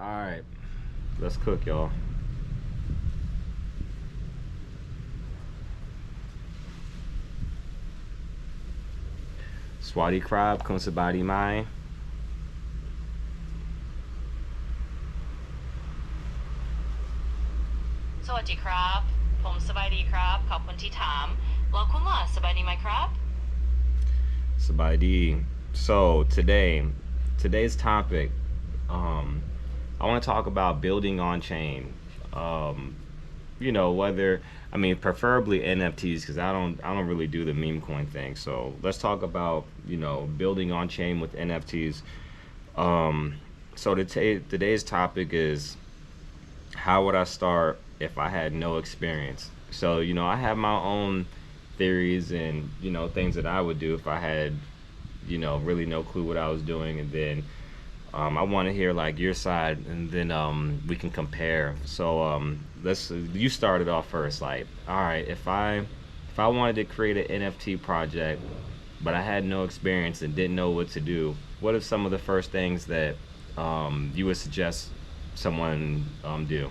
All right, let's cook, y'all. Swati Krab, kung sabadi mai. สวัสดีครับผมสบายดีครับขอบคุณที่ถามแล้วคุณล่ะสบายดีไหมครับ Sabadi. So today's topic, um, I want to talk about building on chain. Um, whether I mean preferably NFTs because I don't really do the meme coin thing. So let's talk about building on chain with NFTs. Um, so today's topic is how would I start if I had no experience? So, I have my own theories and, things that I would do if I had, really no clue what I was doing. And then I want to hear like your side and then we can compare. So, you started off first. Like, all right, if I wanted to create an NFT project, but I had no experience and didn't know what to do, what are some of the first things that you would suggest someone do?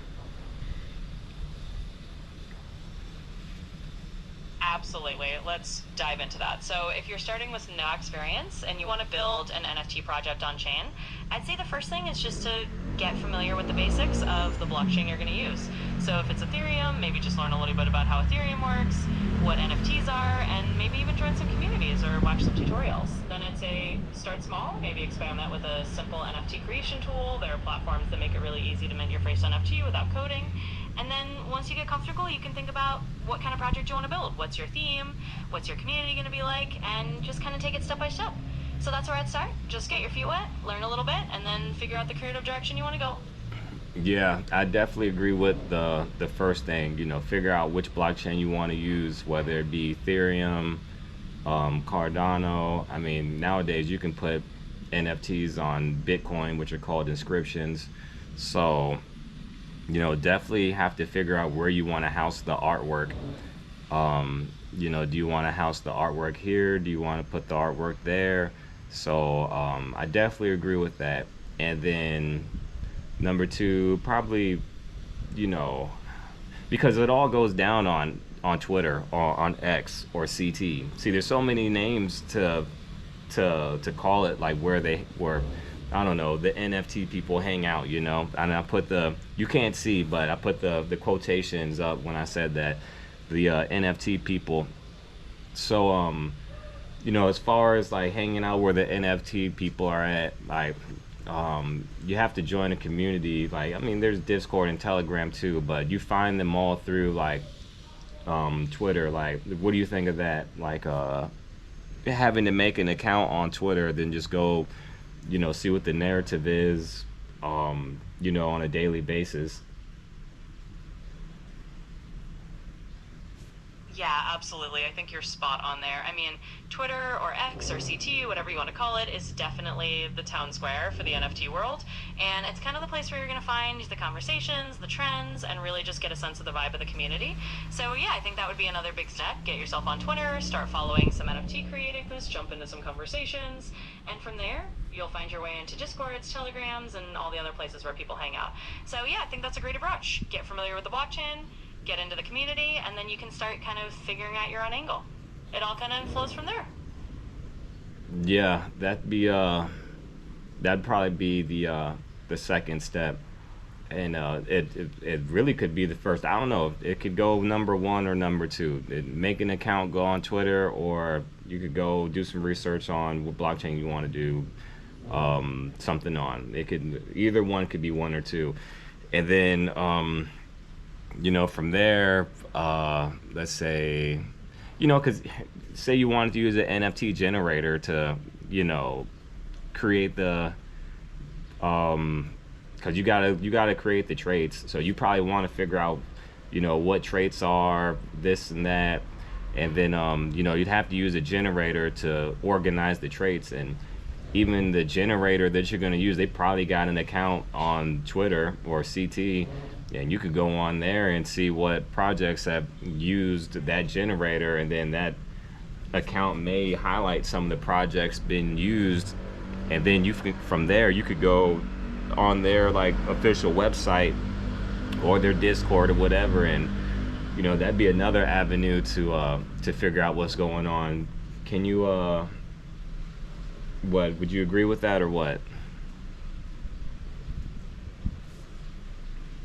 Absolutely. Let's dive into that. So, if you're starting with no experience and you want to build an NFT project on chain, I'd say the first thing is just to get familiar with the basics of the blockchain you're going to use. So, if it's Ethereum, maybe just learn a little bit about how Ethereum works, what NFTs are, and maybe even join some communities or watch some tutorials. Then I'd say start small, maybe experiment with a simple NFT creation tool. There are platforms that make it really easy to mint your first NFT without coding. And then once you get comfortable, you can think about what kind of project you want to build. What's your theme? What's your community going to be like? And just kind of take it step by step. So that's where I'd start. Just get your feet wet, learn a little bit, and then figure out the creative direction you want to go. Yeah, I definitely agree with the first thing. Figure out which blockchain you want to use, whether it be Ethereum, Cardano. I mean, nowadays you can put NFTs on Bitcoin, which are called inscriptions. So, definitely have to figure out where you want to house the artwork. Do you want to house the artwork here? Do you want to put the artwork there? So, I definitely agree with that. And then number two, probably, you know, because it all goes down on Twitter or on X or CT. See, there's so many names to call it, like where I don't know, the NFT people hang out, And I put you can't see, but I put the quotations up when I said that the NFT people. So as far as like hanging out where the NFT people are at, like you have to join a community. Like, I mean, there's Discord and Telegram too, but you find them all through like Twitter. Like, what do you think of that? Like, having to make an account on Twitter, then just go, see what the narrative is, on a daily basis. Yeah, absolutely. I think you're spot on there. I mean, Twitter or X or CT, whatever you want to call it, is definitely the town square for the NFT world. And it's kind of the place where you're going to find the conversations, the trends, and really just get a sense of the vibe of the community. So, yeah, I think that would be another big step. Get yourself on Twitter, start following some NFT creators, jump into some conversations, and from there, you'll find your way into Discords, Telegrams, and all the other places where people hang out. So, yeah, I think that's a great approach. Get familiar with the blockchain, get into the community, and then you can start kind of figuring out your own angle. It all kind of flows from there. Yeah, that'd probably be the second step, and it really could be the first. I don't know. It could go number one or number two. Make an account, go on Twitter, or you could go do some research on what blockchain you want to do something on. It could either one could be one or two, and then from there, let's say, because say you wanted to use an NFT generator to, create the, because you gotta create the traits. So you probably want to figure out, what traits are this and that, and then you'd have to use a generator to organize the traits. And even the generator that you're going to use, they probably got an account on Twitter or CT, and you could go on there and see what projects have used that generator, and then that account may highlight some of the projects been used, and then from there you could go on their like official website or their Discord or whatever, and that'd be another avenue to figure out what's going on. Can you what would you agree with that or what?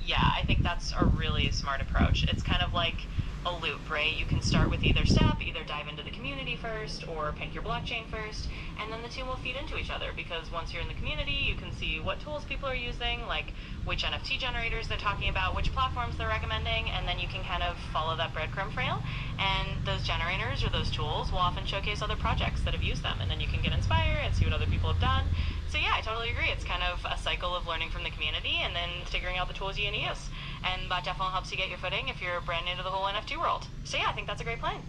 Yeah, I think that's a really smart approach. It's kind of like a loop, right? You can start with either step, either dive into the community first or pick your blockchain first, and then the two will feed into each other, because once you're in the community, you can see what tools people are using, like which NFT generators they're talking about, which platforms they're recommending, and then you can kind of follow that breadcrumb trail, and those generators or those tools will often showcase other projects that have used them, and then you can get inspired and see what other people have done. So yeah, I totally agree. It's kind of a cycle of learning from the community and then figuring out the tools you need to use. And that definitely helps you get your footing if you're brand new to the whole NFT world. So yeah, I think that's a great plan.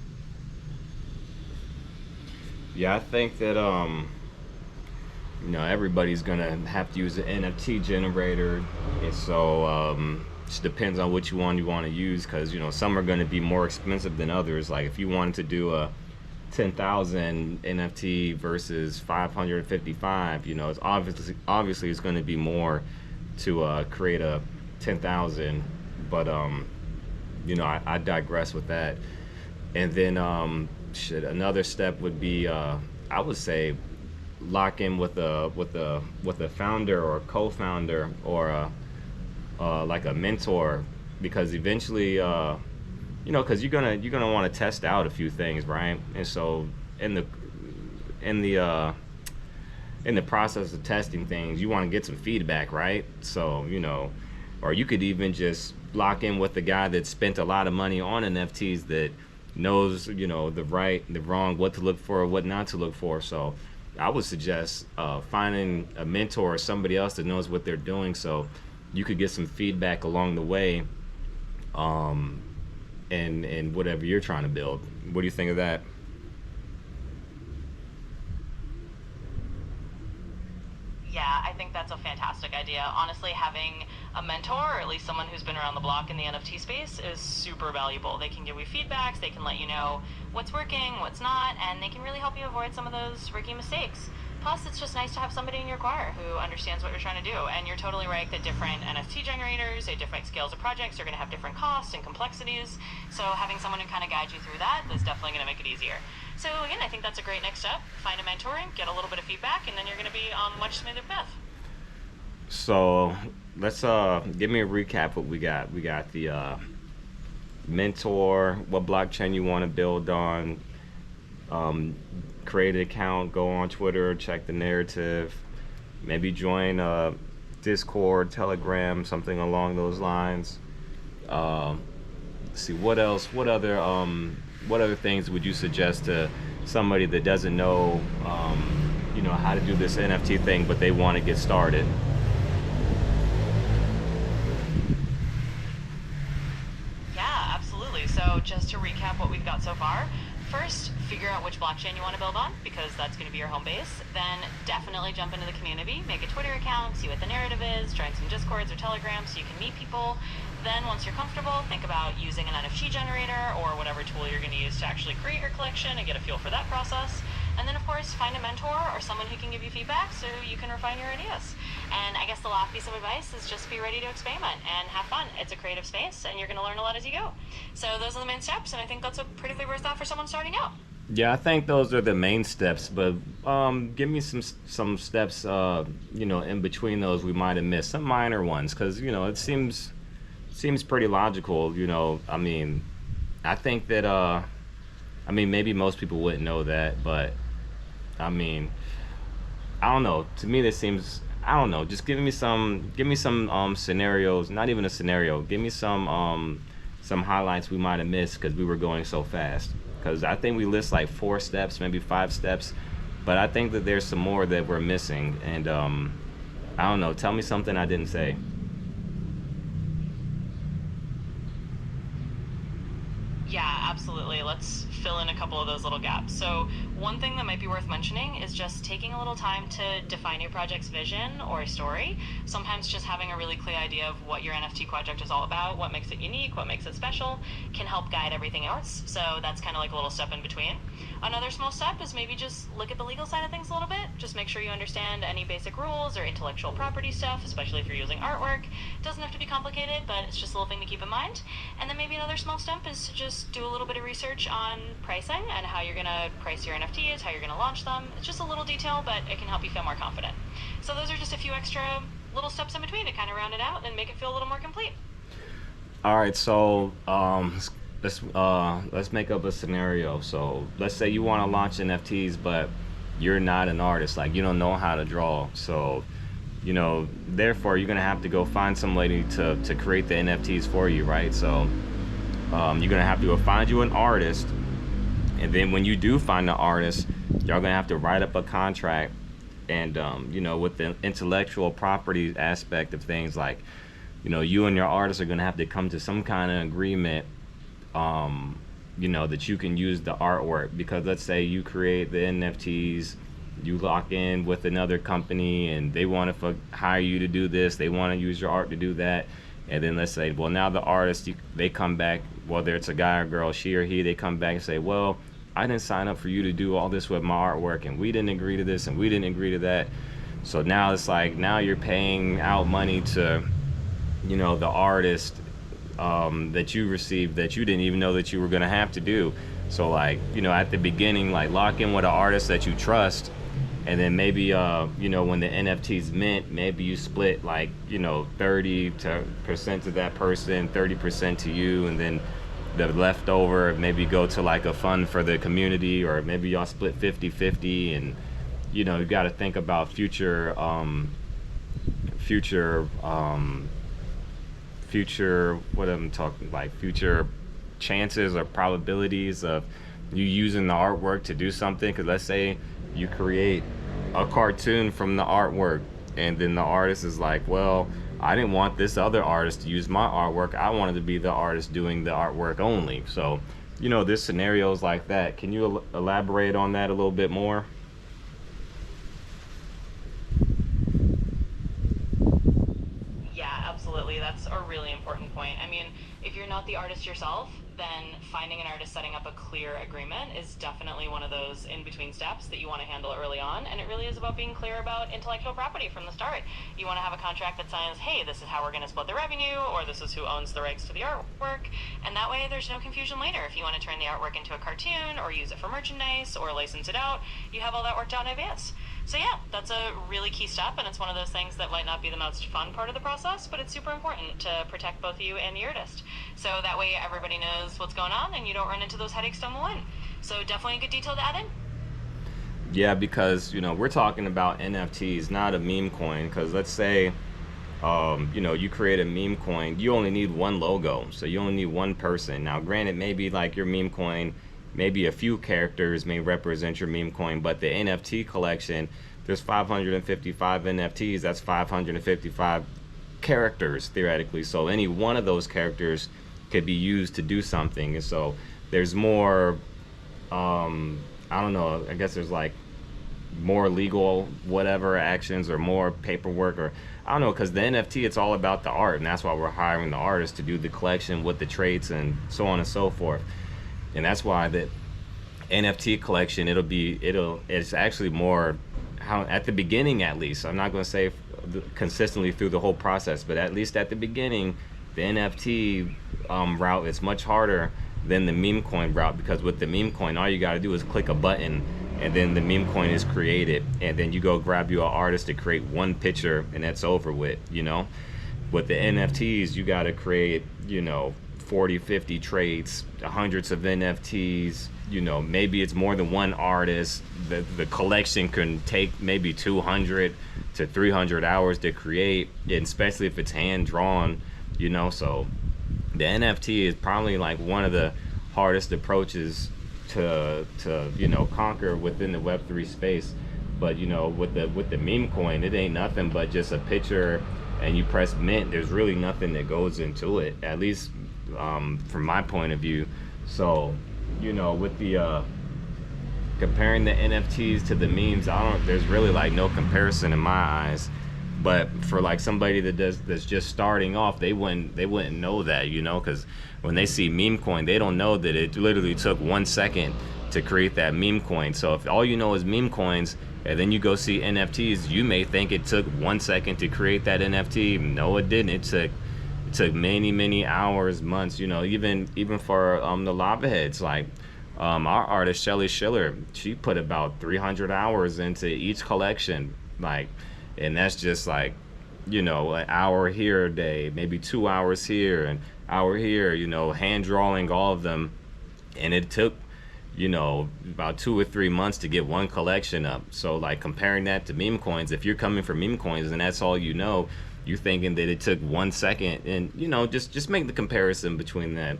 Yeah, I think that everybody's gonna have to use an NFT generator, and so just depends on which one you want to use, because some are going to be more expensive than others. Like if you wanted to do a 10,000 NFT versus 555, it's obviously it's going to be more to create a 10,000, but I digress with that. And then another step would be I would say lock in with a founder or a co-founder or like a mentor, because eventually because you're gonna want to test out a few things, right? And so in the process of testing things, you want to get some feedback, right? So or you could even just lock in with the guy that spent a lot of money on NFTs, that knows the right, the wrong, what to look for, what not to look for. So I would suggest finding a mentor or somebody else that knows what they're doing, so you could get some feedback along the way, and whatever you're trying to build. What do you think of that? Yeah, I think that's a fantastic idea. Honestly, having a mentor, or at least someone who's been around the block in the NFT space, is super valuable. They can give you feedbacks, they can let you know what's working, what's not, and they can really help you avoid some of those rookie mistakes. Plus, it's just nice to have somebody in your choir who understands what you're trying to do. And you're totally right that different NFT generators at different scales of projects are going to have different costs and complexities. So having someone who kind of guides you through that is definitely going to make it easier. So again, I think that's a great next step. Find a mentor, get a little bit of feedback, and then you're going to be on a much smoother path. So let's give me a recap what we got. We got the mentor, what blockchain you want to build on, create an account, go on Twitter, check the narrative, maybe join Discord, Telegram, something along those lines. Let's see, what else? What other things would you suggest to somebody that doesn't know how to do this NFT thing, but they want to get started? Yeah, absolutely. So just to recap what we've got so far, first, figure out which blockchain you want to build on, because that's going to be your home base. Then definitely jump into the community, make a Twitter account, see what the narrative is, join some Discords or Telegrams so you can meet people. Then once you're comfortable, think about using an NFT generator or whatever tool you're going to use to actually create your collection and get a feel for that process. And then of course, find a mentor or someone who can give you feedback so you can refine your ideas. And I guess the last piece of advice is just be ready to experiment and have fun. It's a creative space and you're going to learn a lot as you go. So those are the main steps, and I think that's a pretty big first thought for someone starting out. Yeah, I think those are the main steps, but give me some steps in between those we might have missed, some minor ones, because it seems pretty logical. I mean, I think that maybe most people wouldn't know that, but I mean, I don't know. To me, this seems, I don't know. Just give me some scenarios. Not even a scenario. Give me some highlights we might have missed because we were going so fast. Because I think we list like 4 steps, maybe 5 steps, but I think that there's some more that we're missing. And I don't know. Tell me something I didn't say. Yeah, absolutely. Let's fill in a couple of those little gaps. So One thing that might be worth mentioning is just taking a little time to define your project's vision or story. Sometimes just having a really clear idea of what your NFT project is all about, what makes it unique, what makes it special, can help guide everything else. So that's kind of like a little step in between. Another small step is maybe just look at the legal side of things a little bit. Just make sure you understand any basic rules or intellectual property stuff, especially if you're using artwork. It doesn't have to be complicated, but it's just a little thing to keep in mind. And then maybe another small step is to just do a little bit of research on pricing and how you're going to price your NFTs, how you're going to launch them. It's just a little detail, but it can help you feel more confident. So those are just a few extra little steps in between to kind of round it out and make it feel a little more complete. All right, so let's make up a scenario. So let's say you want to launch NFTs, but you're not an artist, like you don't know how to draw. So, you know, therefore you're gonna have to go find somebody to create the NFTs for you, right? So you're gonna have to go find you an artist, and then when you do find the artist, y'all gonna have to write up a contract. And you know, with the intellectual property aspect of things, like, you know, you and your artist are gonna have to come to some kind of agreement, you know, that you can use the artwork. Because let's say you create the NFTs, you lock in with another company and they want to hire you to do this, they want to use your art to do that, and then let's say, well, now the artist, they come back, whether it's a guy or girl, she or he, they come back and say, well, I didn't sign up for you to do all this with my artwork, and we didn't agree to this and we didn't agree to that. So now it's like, now you're paying out money to, you know, the artist that you received that you didn't even know that you were gonna have to do. So, like, you know, at the beginning, like, lock in with an artist that you trust, and then maybe you know, when the NFTs mint, maybe you split, like, you know, 30% to that person, 30% to you, and then the leftover maybe go to like a fund for the community, or maybe y'all split 50-50. And, you know, you got to think about future what I'm talking, like future chances or probabilities of you using the artwork to do something. Because let's say you create a cartoon from the artwork, and then the artist is like, well, I didn't want this other artist to use my artwork, I wanted to be the artist doing the artwork only. So, you know, there's scenarios like that. Can you elaborate on that a little bit more? Yeah, absolutely. That's a really important point. I mean, if you're not the artist yourself, then finding an artist setting up a clear agreement is definitely one of those in-between steps that you want to handle early on. And it really is about being clear about intellectual property from the start. You want to have a contract that says, hey, this is how we're going to split the revenue, or this is who owns the rights to the artwork. And that way there's no confusion later. If you want to turn the artwork into a cartoon, or use it for merchandise, or license it out, you have all that worked out in advance. So yeah, that's a really key step, and it's one of those things that might not be the most fun part of the process, but it's super important to protect both you and the artist. So that way everybody knows what's going on and you don't run into those headaches down the line. So definitely a good detail to add in. Yeah, because, you know, we're talking about NFTs, not a meme coin. Because let's say, you know, you create a meme coin, you only need one logo, so you only need one person. Now, granted, maybe like your meme coin, maybe a few characters may represent your meme coin, but the NFT collection, there's 555 NFTs, that's 555 characters theoretically. So any one of those characters could be used to do something. And so there's more, I don't know, I guess there's like more legal whatever actions or more paperwork, or I don't know, because the NFT, it's all about the art, and that's why we're hiring the artist to do the collection with the traits and so on and so forth. And that's why the NFT collection, it's actually more, how at the beginning at least, I'm not going to say consistently through the whole process, but at least at the beginning, the NFT route is much harder than the meme coin route. Because with the meme coin, all you got to do is click a button, and then the meme coin is created, and then you go grab you an artist to create one picture, and that's over with, you know. With the NFTs, you got to create, you know, 40-50 traits, hundreds of NFTs, you know, maybe it's more than one artist. The collection can take maybe 200 to 300 hours to create, and especially if it's hand drawn, you know. So the NFT is probably like one of the hardest approaches to you know, conquer within the Web3 space. But, you know, with the meme coin, it ain't nothing but just a picture, and you press mint. There's really nothing that goes into it, at least from my point of view. So, you know, with the comparing the NFTs to the memes, there's really like no comparison in my eyes. But for like somebody that's just starting off, they wouldn't know that, because when they see meme coin, they don't know that it literally took 1 second to create that meme coin. So if all you know is meme coins, and then you go see NFTs, you may think it took 1 second to create that NFT. No, it didn't. It took many hours, months. Even for the lava heads, like our artist Shelly Schiller, she put about 300 hours into each collection, like, and that's just like, an hour here a day, maybe 2 hours here, an hour here, hand drawing all of them, and it took about 2 or 3 months to get one collection up. So like comparing that to meme coins, if you're coming from meme coins and that's all you're thinking that it took 1 second, and just make the comparison between that.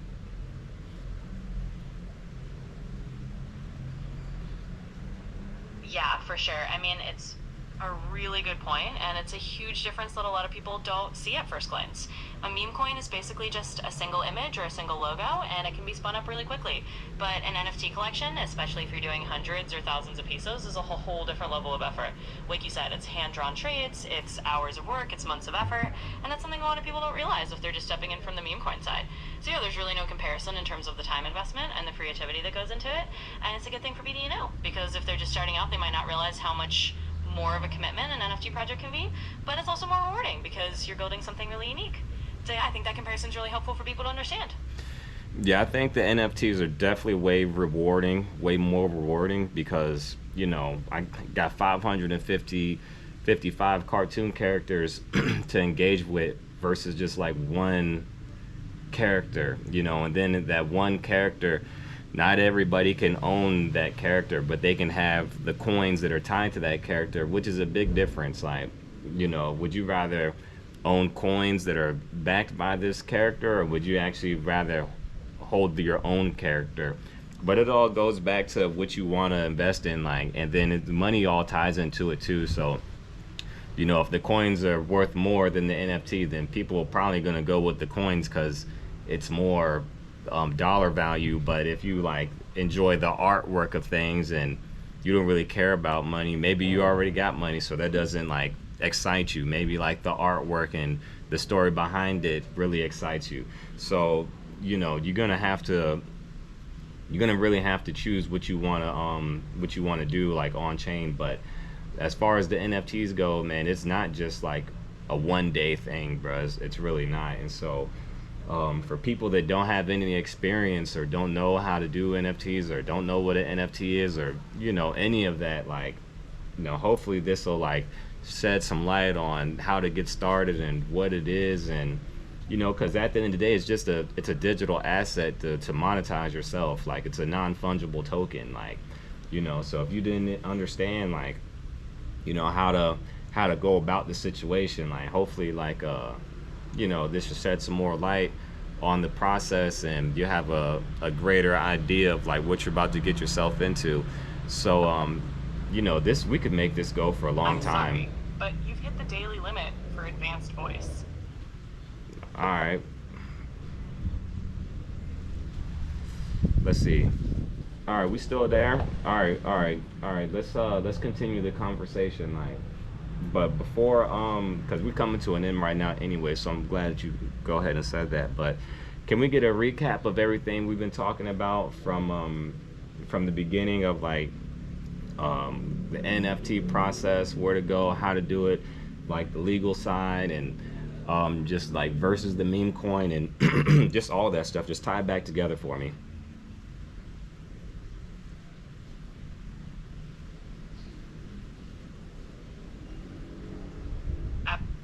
Yeah, for sure. I mean, it's a really good point, and it's a huge difference that a lot of people don't see at first glance. A meme coin is basically just a single image or a single logo, and it can be spun up really quickly. But an NFT collection, especially if you're doing hundreds or thousands of pesos, is a whole different level of effort. Like you said, it's hand-drawn traits, it's hours of work, it's months of effort, and that's something a lot of people don't realize if they're just stepping in from the meme coin side. So yeah, there's really no comparison in terms of the time investment and the creativity that goes into it, and it's a good thing for BD to know, because if they're just starting out, they might not realize how much more of a commitment an NFT project can be, but it's also more rewarding because you're building something really unique. So yeah, I think that comparison is really helpful for people to understand. Yeah, I think the NFTs are definitely way more rewarding, because I got 55 cartoon characters to engage with versus just like one character, and then that one character, not everybody can own that character, but they can have the coins that are tied to that character, which is a big difference. Like, would you rather own coins that are backed by this character, or would you actually rather hold your own character? But it all goes back to what you want to invest in, like, and then the money all ties into it too. So, if the coins are worth more than the NFT, then people are probably going to go with the coins because it's more dollar value. But if you like enjoy the artwork of things and you don't really care about money, maybe you already got money, so that doesn't like excite you. Maybe like the artwork and the story behind it really excites you. So you're gonna really have to choose what you wanna do, like on chain. But as far as the NFTs go, man, it's not just like a 1 day thing, bro. It's really not. And so for people that don't have any experience or don't know how to do NFTs or don't know what an NFT is or any of that, like, hopefully this will like shed some light on how to get started and what it is. And because at the end of the day, it's a digital asset to monetize yourself. Like, it's a non-fungible token, like, so if you didn't understand, like, how to go about the situation, like, hopefully, like, this should shed some more light on the process, and you have a greater idea of like what you're about to get yourself into. So this, we could make this go for a long time. Sorry, but you've hit the daily limit for advanced voice. All right, let's see. All right, we still there? All right, let's continue the conversation, like. But before, because we're coming to an end right now anyway, so I'm glad that you go ahead and said that. But can we get a recap of everything we've been talking about from the beginning of like the NFT process, where to go, how to do it, like the legal side, and just like versus the meme coin, and just all that stuff. Just tie it back together for me.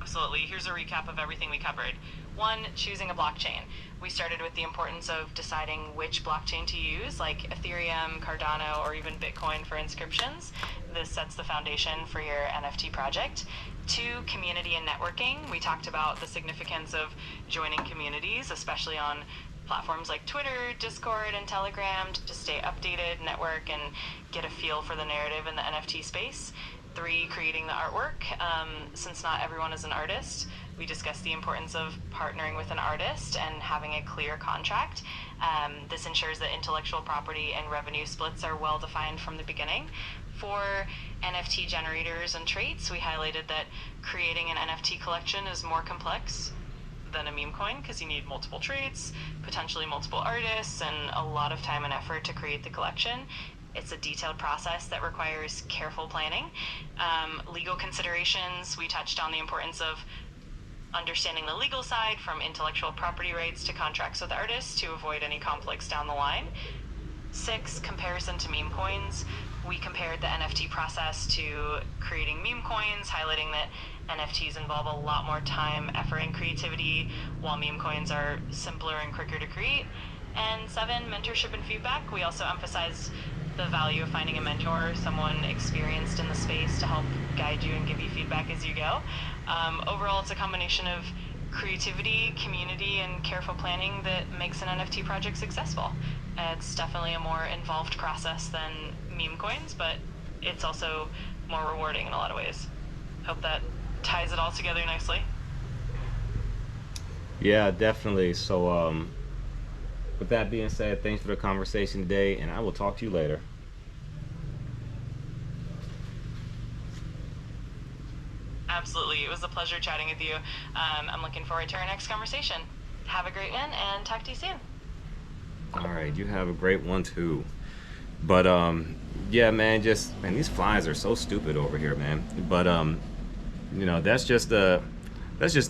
Absolutely. Here's a recap of everything we covered. 1, choosing a blockchain. We started with the importance of deciding which blockchain to use, like Ethereum, Cardano, or even Bitcoin for inscriptions. This sets the foundation for your NFT project. 2, community and networking. We talked about the significance of joining communities, especially on platforms like Twitter, Discord, and Telegram, to stay updated, network, and get a feel for the narrative in the NFT space. 3, creating the artwork. Since not everyone is an artist, we discussed the importance of partnering with an artist and having a clear contract. This ensures that intellectual property and revenue splits are well defined from the beginning. For NFT generators and traits, we highlighted that creating an NFT collection is more complex than a meme coin because you need multiple traits, potentially multiple artists, and a lot of time and effort to create the collection. It's a detailed process that requires careful planning. Legal considerations, we touched on the importance of understanding the legal side, from intellectual property rights to contracts with artists, to avoid any conflicts down the line. 6, comparison to meme coins. We compared the NFT process to creating meme coins, highlighting that NFTs involve a lot more time, effort, and creativity, while meme coins are simpler and quicker to create. And 7, mentorship and feedback. We also emphasized the value of finding a mentor, someone experienced in the space, to help guide you and give you feedback as you go. Overall, it's a combination of creativity, community, and careful planning that makes an NFT project successful. It's definitely a more involved process than meme coins, but it's also more rewarding in a lot of ways. Hope that ties it all together nicely. Yeah, definitely. So, with that being said, thanks for the conversation today, and I will talk to you later. Absolutely. It was a pleasure chatting with you. I'm looking forward to our next conversation. Have a great one, and talk to you soon. All right, you have a great one too. But yeah, man, these flies are so stupid over here, man. But that's just the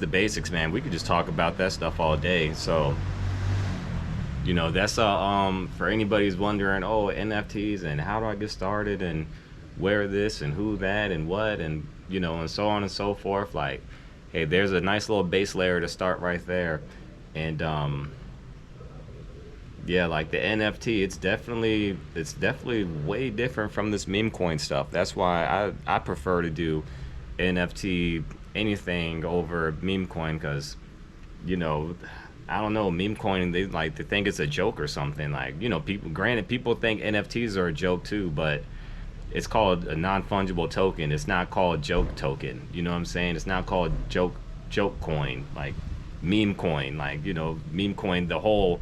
basics, man. We could just talk about that stuff all day. So, that's for anybody who's wondering, oh, NFTs and how do I get started and where this and who that and what and and so on and so forth. Like, hey, there's a nice little base layer to start right there. And yeah, like the NFT, it's definitely way different from this meme coin stuff. That's why I prefer to do NFT anything over meme coin, because I don't know, meme coin, they think it's a joke or something. Like, people think NFTs are a joke too, but it's called a non-fungible token. It's not called joke token. You know what I'm saying? It's not called joke coin, like meme coin. Like, meme coin, the whole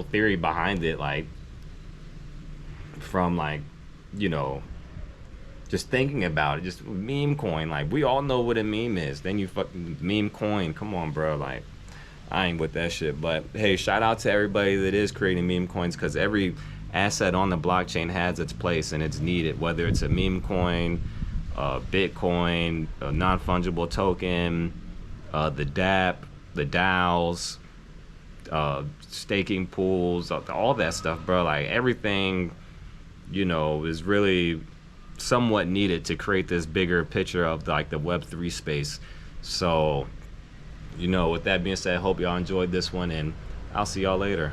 theory behind it, like, from like, just thinking about it, just meme coin, like, we all know what a meme is. Then you fucking meme coin. Come on, bro. Like, I ain't with that shit. But hey, shout out to everybody that is creating meme coins, because every asset on the blockchain has its place and it's needed, whether it's a meme coin, Bitcoin, a non-fungible token, the DApp, the DAOs, staking pools, all that stuff, bro. Like, everything, is really somewhat needed to create this bigger picture of like the Web3 space. So, with that being said, I hope y'all enjoyed this one, and I'll see y'all later.